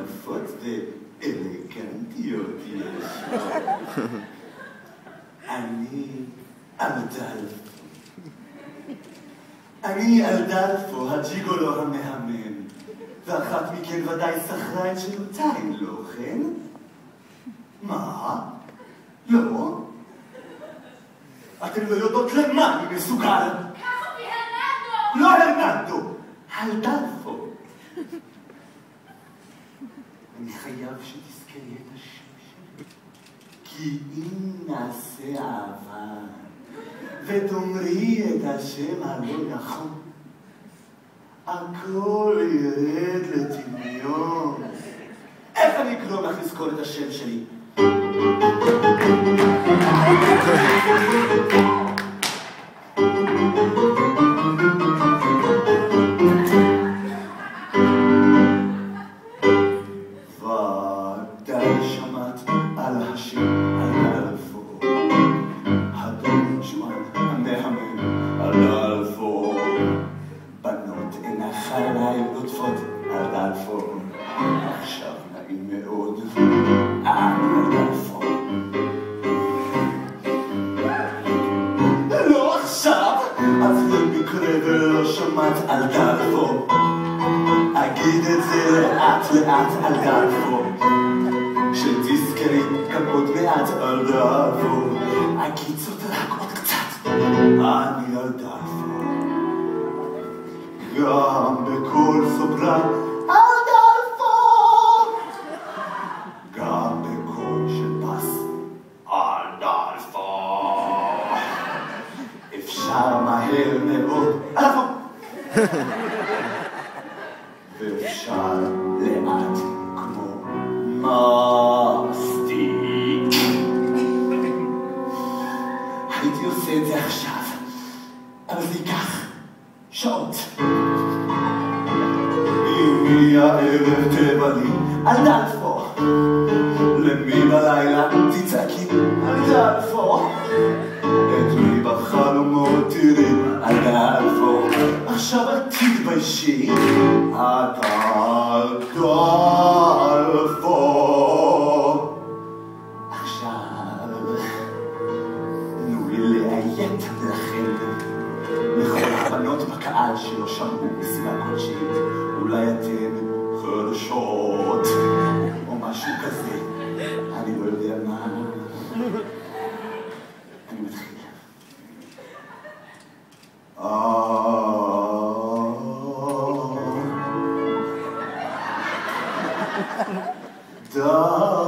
יפות ואלגנטיות יש. אני אלדלפו, הג'יגולו המהמם, ואחת מכן ודאי שכרה את שנותיים, לא כן? מה? לא? אתן לא יודעות למה אני מסוגל. קח אותי, הרננדו! לא הרננדו, אלדלפו. אני חייב שתזכרי את השם שלי, כי אם נעשה אהבה ותאמרי את השם הלא נכון, הכל ירד לטמיון. איך אני אגרום לך לזכור את השם שלי? ודאי שמעת על השם אלדלפו, הדון ג'ואן המהמם אלדלפו. בנות אין אחריי נוטפות אלדלפו. עכשיו נעים מאוד, אני אלדלפו. לא עכשיו, אז במקרה ולא שמעת אלדלפו, אגיד את זה לאט לאט אלדלפו, שתזכרי גם עוד מעט אלדלפו. אגיד זאת רק עוד קצת, אני אלדלפו. גם בקול סופרן אלדלפו, גם בקול של בס אלדלפו. אפשר מהר מאוד אלדלפו, ואפשר לאט כמו מסטיק. הייתי עושה את זה עכשיו, אבל זה ייקח שעות. אם יהיה הערב תבלי אלדלפו, למי בלילה תצעקי אלדלפו, את מי בחלומות תראי אלדלפו. עכשיו את תתביישי, את אלדלפו. עכשיו תנו לי לאיית לכם לכל הבנות בקהל שלא שמעו מסיבה כלשהי, אולי אתם חדשות או משהו כזה, אני לא יודע מה. אני מתחיל. דלפו